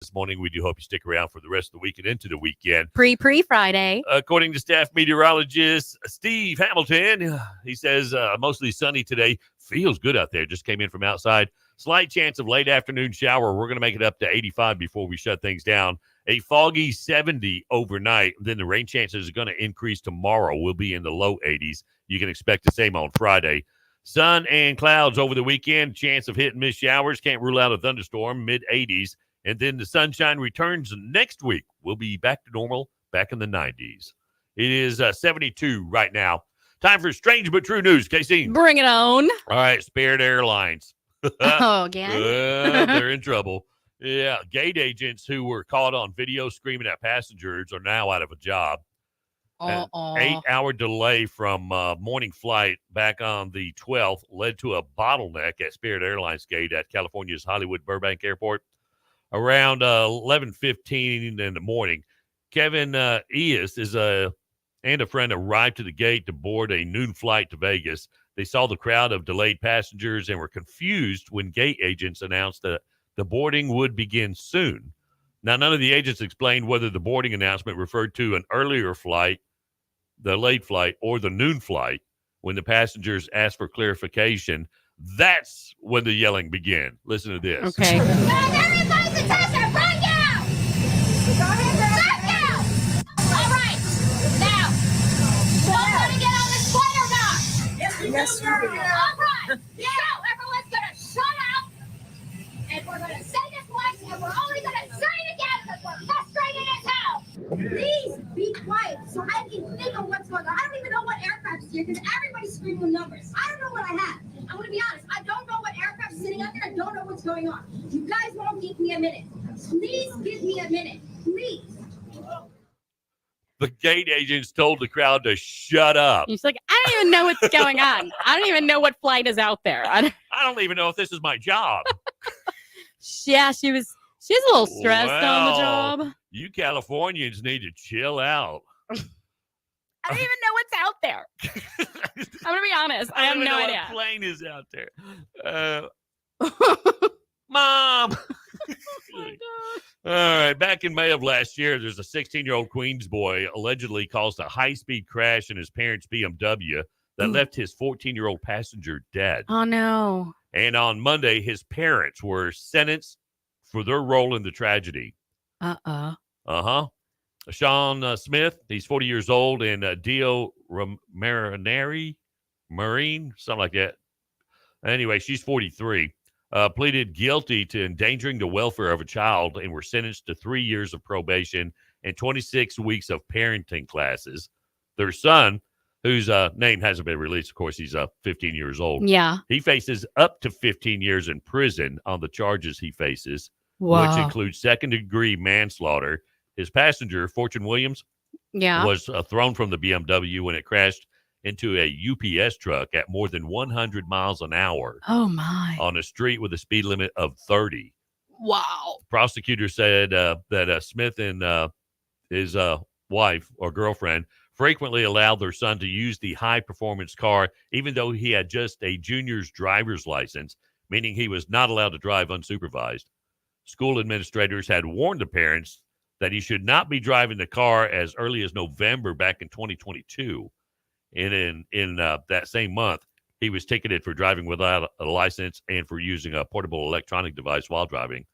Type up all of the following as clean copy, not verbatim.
this morning. We do hope you stick around for the rest of the week and into the weekend. Pre-Friday. According to staff meteorologist Steve Hamilton, he says mostly sunny today. Feels good out there. Just came in from outside. Slight chance of late afternoon shower. We're going to make it up to 85 before we shut things down. A foggy 70 overnight. Then the rain chances are going to increase tomorrow. We'll be in the low 80s. You can expect the same on Friday. Sun and clouds over the weekend. Chance of hit and miss showers. Can't rule out a thunderstorm. Mid-80s. And then the sunshine returns next week. We'll be back to normal, back in the 90s. It is 72 right now. Time for strange but true news, Casey. Bring it on. All right, Spirit Airlines. Oh, again? They're in trouble. Yeah, gate agents who were caught on video screaming at passengers are now out of a job. An 8-hour delay from morning flight back on the 12th led to a bottleneck at Spirit Airlines gate at California's Hollywood Burbank Airport. Around 11:15 in the morning, Kevin Eas and a friend arrived to the gate to board a noon flight to Vegas. They saw the crowd of delayed passengers and were confused when gate agents announced that the boarding would begin soon. Now, none of the agents explained whether the boarding announcement referred to an earlier flight, the late flight, or the noon flight. When the passengers asked for clarification, that's when the yelling began. Listen to this. Okay. Everybody's attention, right now! Right now! All right, now, you all want to get on this flight or not? Yes, we do. All right, now everyone's going to shut up, and we're going to say this once, and we're only going to say it again because we're frustrated as hell. Please be quiet so I can think of what's going on. I don't even know what aircraft's here because everybody's screaming numbers. I don't know what I have. I'm going to be honest. I don't know what aircraft's sitting out there. I don't know what's going on. You guys won't give me a minute. Please give me a minute. Please. The gate agents told the crowd to shut up. He's like, I don't even know what's going on. I don't even know what flight is out there. I don't even know if this is my job. Yeah, she's a little stressed on the job. You Californians need to chill out. I don't even know what's out there. I'm going to be honest. I have no idea. What plane is out there? Mom. Oh my God. All right. Back in May of last year, there's a 16-year-old Queens boy allegedly caused a high-speed crash in his parents' BMW that left his 14-year-old passenger dead. Oh, no. And on Monday, his parents were sentenced for their role in the tragedy. Sean Smith, he's 40 years old, and Dio Marinari, Marine, something like that. Anyway, she's 43. Pleaded guilty to endangering the welfare of a child and were sentenced to 3 years of probation and 26 weeks of parenting classes. Their son, whose name hasn't been released, of course, he's 15 years old. Yeah. He faces up to 15 years in prison on the charges he faces, Wow. which includes second-degree manslaughter. His passenger, Fortune Williams, was thrown from the BMW when it crashed into a UPS truck at more than 100 miles an hour. Oh, my. On a street with a speed limit of 30. Wow. Prosecutors said that Smith and his wife or girlfriend frequently allowed their son to use the high-performance car, even though he had just a junior's driver's license, meaning he was not allowed to drive unsupervised. School administrators had warned the parents that he should not be driving the car as early as November back in 2022. And in that same month, he was ticketed for driving without a license and for using a portable electronic device while driving.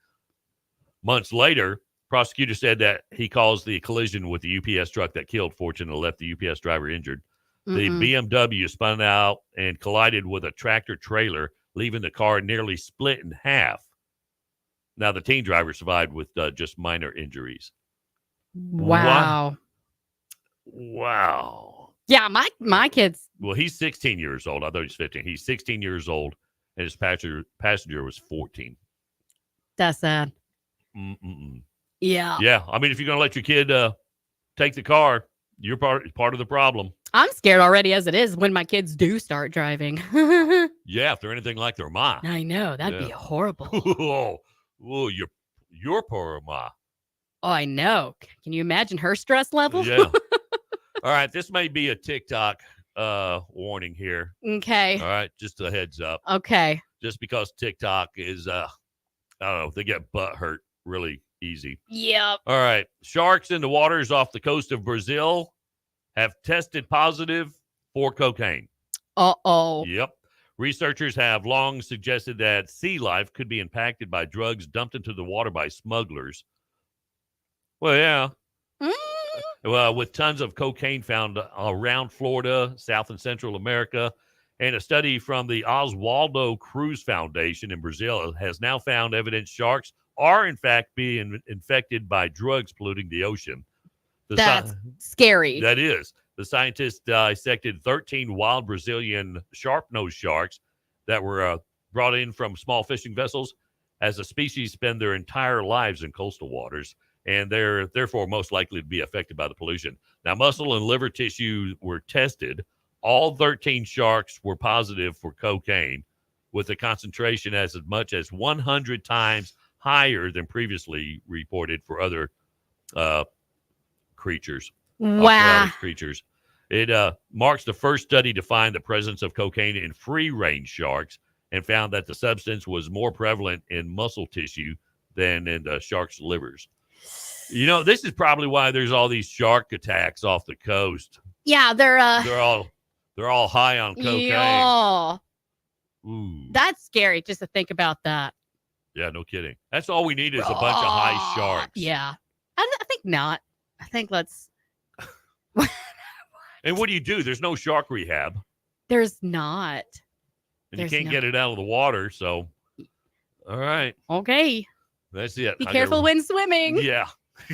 Months later, prosecutors said that he caused the collision with the UPS truck that killed Fortune and left the UPS driver injured. The BMW spun out and collided with a tractor trailer, leaving the car nearly split in half. Now, the teen driver survived with just minor injuries. Wow. Wow. Yeah, my kids. Well, he's 16 years old. I thought he was 15. He's 16 years old, and his passenger was 14. That's sad. Yeah. Yeah. I mean, if you're going to let your kid take the car, you're part of the problem. I'm scared already as it is when my kids do start driving. Yeah, if they're anything like their ma. I know. That'd be horrible. Oh, your poor ma. Oh, I know. Can you imagine her stress level? Yeah. All right. This may be a TikTok warning here. Okay. All right. Just a heads up. Okay. Just because TikTok is, I don't know, they get butt hurt really Easy. Yep. All right. Sharks in the waters off the coast of Brazil have tested positive for cocaine. Uh-oh. Yep. Researchers have long suggested that sea life could be impacted by drugs dumped into the water by smugglers. Well, yeah. Well, with tons of cocaine found around Florida, South and Central America, and a study from the Oswaldo Cruz Foundation in Brazil has now found evidence sharks are, in fact, being infected by drugs polluting the ocean. That's scary. That is. The scientists dissected 13 wild Brazilian sharp-nosed sharks that were brought in from small fishing vessels. As a species, spend their entire lives in coastal waters, and they're therefore most likely to be affected by the pollution. Now, muscle and liver tissue were tested. All 13 sharks were positive for cocaine, with a concentration as much as 100 times higher than previously reported for other creatures. Wow. Aquatic creatures. It marks the first study to find the presence of cocaine in free-range sharks and found that the substance was more prevalent in muscle tissue than in the sharks' livers. You know, this is probably why there's all these shark attacks off the coast. Yeah, They're all high on cocaine. Yeah. Ooh. That's scary just to think about that. Yeah, no kidding. That's all we need is a bunch of high sharks. Yeah. I think not. I think let's. And what do? There's no shark rehab. There's not. And you can't get it out of the water, so. All right. Okay. That's it. Be careful when swimming. Yeah.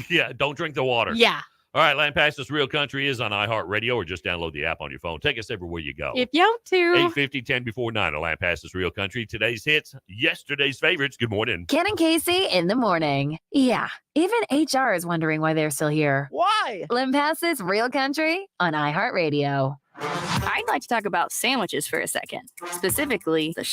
Yeah. Don't drink the water. Yeah. All right. Lanpasas Real Country is on iHeartRadio, or just download the app on your phone. Take us everywhere you go. If you want to. 8:50, 10 before 9 on Lanpasas Real Country. Today's hits, yesterday's favorites. Good morning. Ken and Casey in the morning. Yeah, even HR is wondering why they're still here. Why? Limpasas Real Country on iHeartRadio. I'd like to talk about sandwiches for a second, specifically the